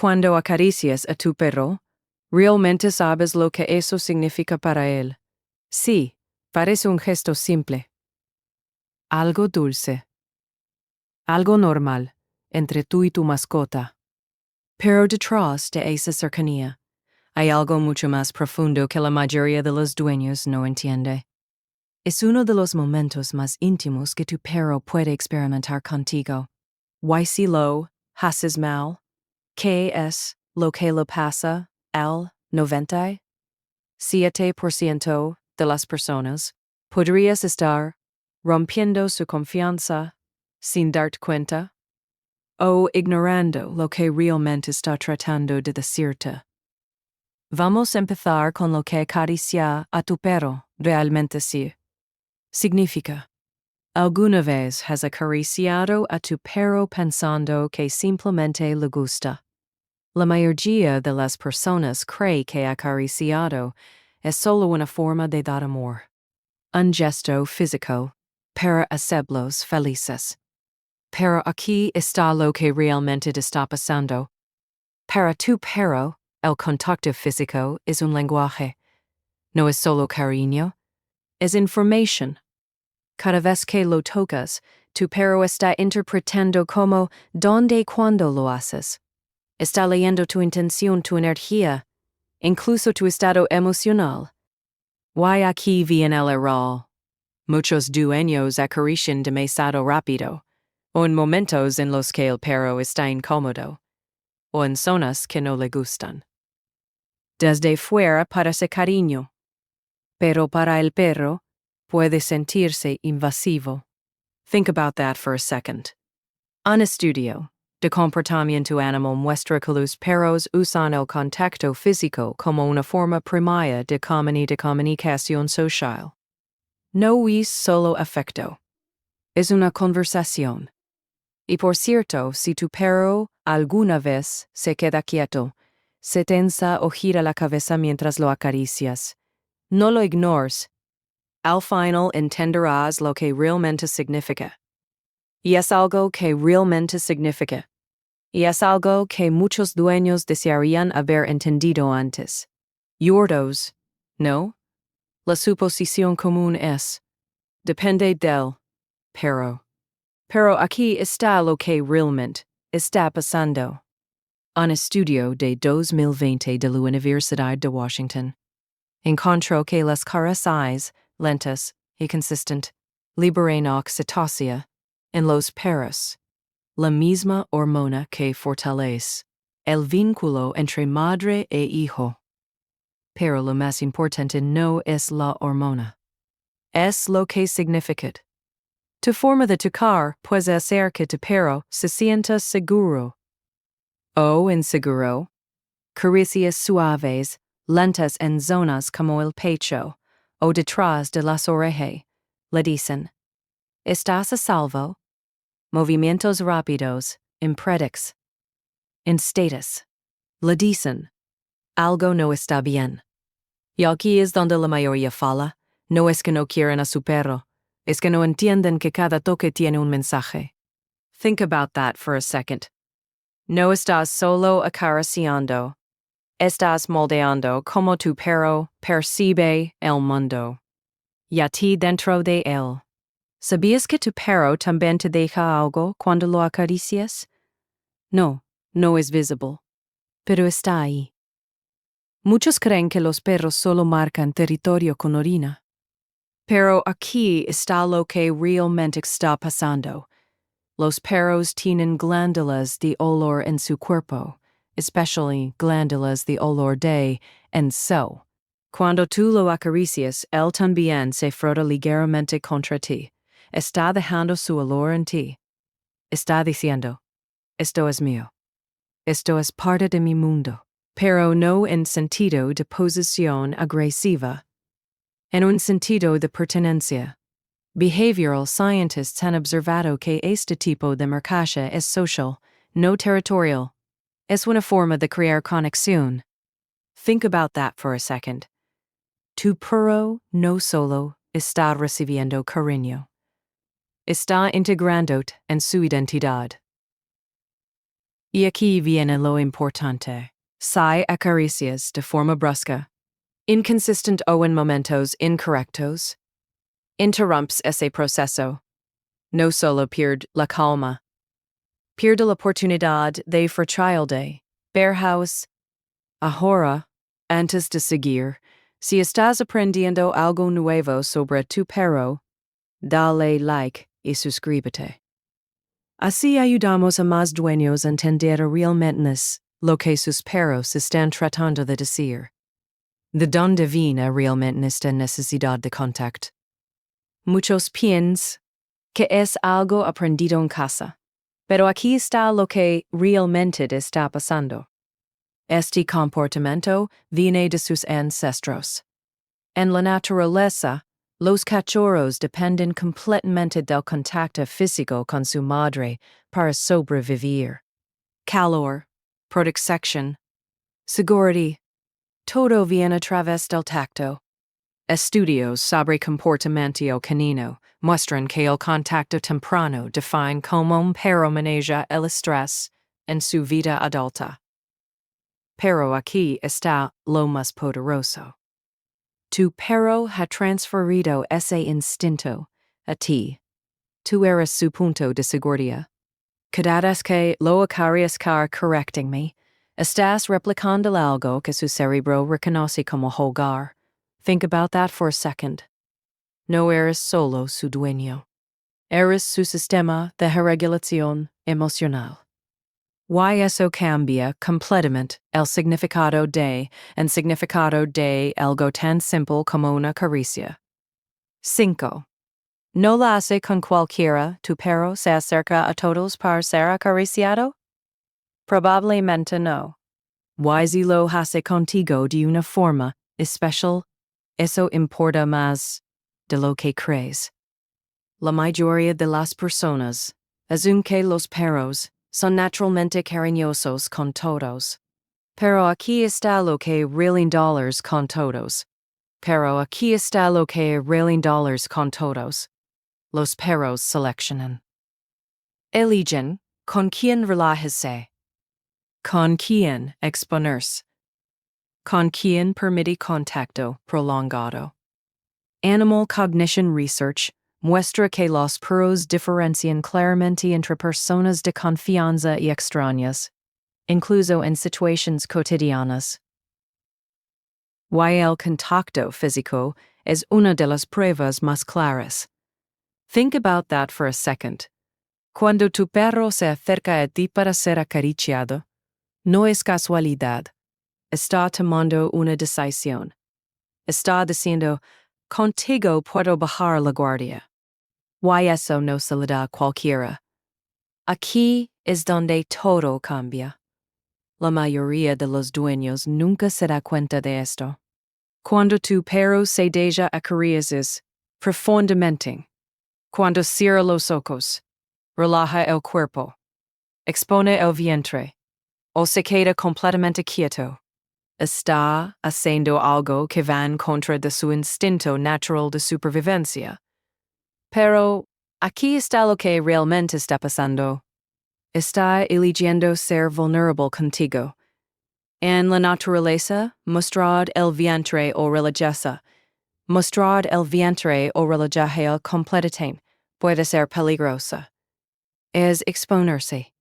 Cuando acaricias a tu perro, realmente sabes lo que eso significa para él. Sí, parece un gesto simple. Algo dulce. Algo normal, entre tú y tu mascota. Pero detrás de esa cercanía, hay algo mucho más profundo que la mayoría de los dueños no entiende. Es uno de los momentos más íntimos que tu perro puede experimentar contigo. Why si lo haces mal? ¿Qué es lo que le pasa al 97% de las personas? ¿Podrías estar rompiendo su confianza sin darte cuenta? ¿O ignorando lo que realmente está tratando de decirte? Vamos a empezar con lo que acariciar a tu perro realmente sí significa. ¿Alguna vez has acariciado a tu perro pensando que simplemente le gusta? La mayoría de las personas cree que acariciado es solo una forma de dar amor. Un gesto físico para hacerlos felices. Pero aquí está lo que realmente está pasando. Para tu perro, el contacto físico es un lenguaje. No es solo cariño, es information. Cada vez que lo tocas, tu perro está interpretando cómo, dónde y cuándo lo haces. Está leyendo tu intención, tu energía, incluso tu estado emocional. Why aquí viene el error. Muchos dueños acarician demasiado rápido, o en momentos en los que el perro está incómodo, o en zonas que no le gustan. Desde fuera parece cariño, pero para el perro puede sentirse invasivo. Think about that for a second. Un estudio de comportamiento animal muestra que los perros usan el contacto físico como una forma primaria de comunicación social. No es solo afecto. Es una conversación. Y por cierto, si tu perro alguna vez se queda quieto, se tensa o gira la cabeza mientras lo acaricias, no lo ignores. Al final entenderás lo que realmente significa. Y es algo que realmente significa. Y es algo que muchos dueños desearían haber entendido antes. Yordos, ¿no? La suposición común es, depende del perro. Pero aquí está lo que realmente está pasando. Un estudio de 2020 de la Universidad de Washington encontró que las caricias lentas y consistent liberan oxitocina en los perros, la misma hormona que fortalece el vínculo entre madre e hijo. Pero lo más importante no es la hormona, es lo que significa. Tu forma de tocar puede hacer que tu perro se sienta seguro o inseguro. Caricias suaves, lentas en zonas como el pecho o detrás de las orejas, le dicen, ¿estás a salvo? Movimientos rápidos, impredix. En status, le dicen, algo no está bien. Y aquí es donde la mayoría falla, no es que no quieran a su perro, es que no entienden que cada toque tiene un mensaje. Think about that for a second. No estás solo acariciando. Estás moldeando como tu perro percibe el mundo. Y a ti dentro de él. ¿Sabías que tu perro también te deja algo cuando lo acaricias? No, no es visible. Pero está ahí. Muchos creen que los perros solo marcan territorio con orina. Pero aquí está lo que realmente está pasando. Los perros tienen glándulas de olor en su cuerpo, especially glándulas de olor de en so. Cuando tú lo acaricias, él también se frota ligeramente contra ti. Está dejando su olor en ti. Está diciendo, esto es mío. Esto es parte de mi mundo. Pero no en sentido de posición agresiva. En un sentido de pertenencia. Behavioral scientists han observado que este tipo de marcaje es social, no territorial. Es una forma de crear conexión. Think about that for a second. Tu perro no solo está recibiendo cariño. Está integrándote en su identidad. Y aquí viene lo importante. Si acaricias de forma brusca, inconsistent o en momentos incorrectos, interrumps ese proceso. No solo pierde la calma, pierde la oportunidad de frachilde, Bearhouse, ahora, antes de seguir, si estás aprendiendo algo nuevo sobre tu perro, dale like y suscríbete. Así ayudamos a más dueños a entender realmente lo que sus perros están tratando de decir. ¿De dónde viene realmente esta necesidad de contacto? Muchos piensan que es algo aprendido en casa, pero aquí está lo que realmente está pasando. Este comportamiento viene de sus ancestros. En la naturaleza, los cachorros dependen completamente del contacto físico con su madre para sobrevivir. Calor, protección, seguridad, todo viene a través del tacto. Estudios sobre comportamiento canino muestran que el contacto temprano define cómo un perro maneja el estrés en su vida adulta. Pero aquí está lo más poderoso. Tu perro ha transferido ese instinto a ti. Tú eres su punto de seguridad. Cada vez que lo acariciar correctamente, estás replicando algo que su cerebro reconoce como hogar. Think about that for a second. No eres solo su dueño. Eres su sistema de regulación emocional. Y eso cambia completamente el significado de algo tan simple como una caricia. 5. ¿No la hace con cualquiera? ¿Tu perro se acerca a todos para ser acariciado? Probablemente no. ¿Y si lo hace contigo de una forma especial? Eso importa más de lo que crees. La mayoría de las personas asumen que los perros son naturalmente cariñosos con todos. Pero aquí está lo que really dollars con todos. Los perros seleccionan. Eligen con quién relajarse. Con quién exponerse. Con quién permite contacto prolongado. Animal Cognition Research muestra que los perros diferencian claramente entre personas de confianza y extrañas, incluso en situaciones cotidianas. Y el contacto físico es una de las pruebas más claras. Think about that for a second. Cuando tu perro se acerca a ti para ser acariciado, no es casualidad. Está tomando una decisión. Está diciendo, contigo puedo bajar la guardia. Y eso no se le da a cualquiera. Aquí es donde todo cambia. La mayoría de los dueños nunca se da cuenta de esto. Cuando tu perro se deja acaricias profundamente, cuando cierra los ojos, relaja el cuerpo, expone el vientre, o se queda completamente quieto, está haciendo algo que va en contra de su instinto natural de supervivencia. Pero aquí está lo que realmente está pasando. Está eligiendo ser vulnerable contigo. En la naturaleza, mostrar el vientre o relajeza. Mostrar el vientre o relajaje completamente puede ser peligrosa. Es exponerse.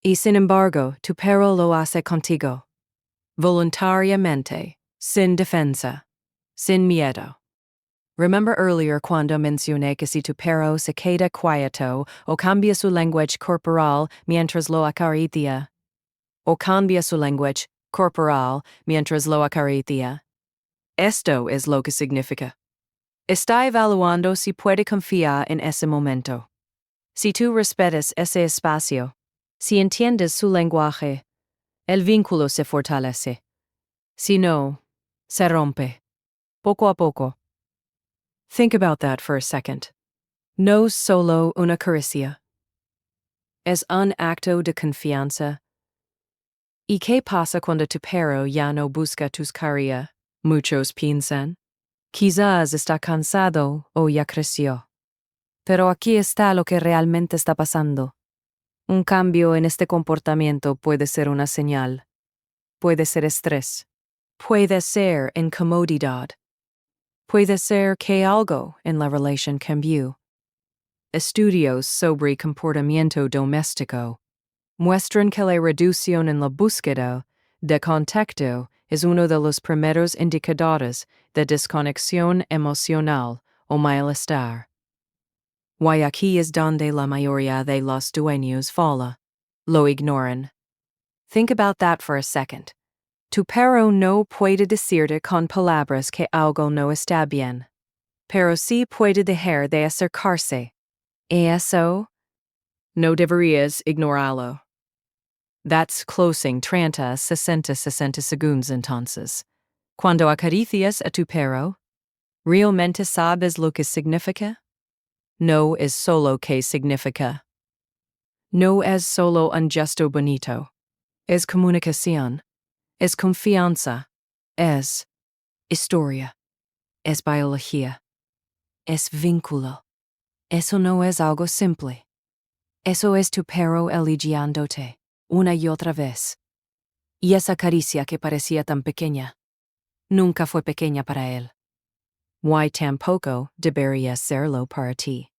Y sin embargo, tu perro lo hace contigo. Voluntariamente, sin defensa, sin miedo. Remember earlier cuando mencioné que si tu perro se queda quieto o cambia su lenguaje corporal mientras lo acaricia? Esto es lo que significa. Está evaluando si puede confiar en ese momento. Si tú respetas ese espacio, si entiendes su lenguaje, el vínculo se fortalece. Si no, se rompe. Poco a poco. Think about that for a second. No solo una caricia. Es un acto de confianza. ¿Y qué pasa cuando tu perro ya no busca tus caricias? Muchos piensan. Quizás está cansado o ya creció. Pero aquí está lo que realmente está pasando. Un cambio en este comportamiento puede ser una señal, puede ser estrés, puede ser incomodidad, puede ser que algo en la relación cambió. Estudios sobre comportamiento doméstico muestran que la reducción en la búsqueda de contacto es uno de los primeros indicadores de desconexión emocional o malestar. Y aquí es donde la mayoría de los dueños falla. Lo ignoran. Think about that for a second. Tu perro no puede decirte con palabras que algo no está bien, pero sí puede dejar de acercarse. ¿Y eso? No deberías ignorarlo. That's closing 30, 60 segundos entonces. Cuando acaricias a tu perro, ¿realmente sabes lo que significa? No es solo que significa. No es solo un gesto bonito. Es comunicación. Es confianza. Es historia. Es biología. Es vínculo. Eso no es algo simple. Eso es tu perro eligiéndote, una y otra vez. Y esa caricia que parecía tan pequeña, nunca fue pequeña para él. Y tampoco debería serlo para ti.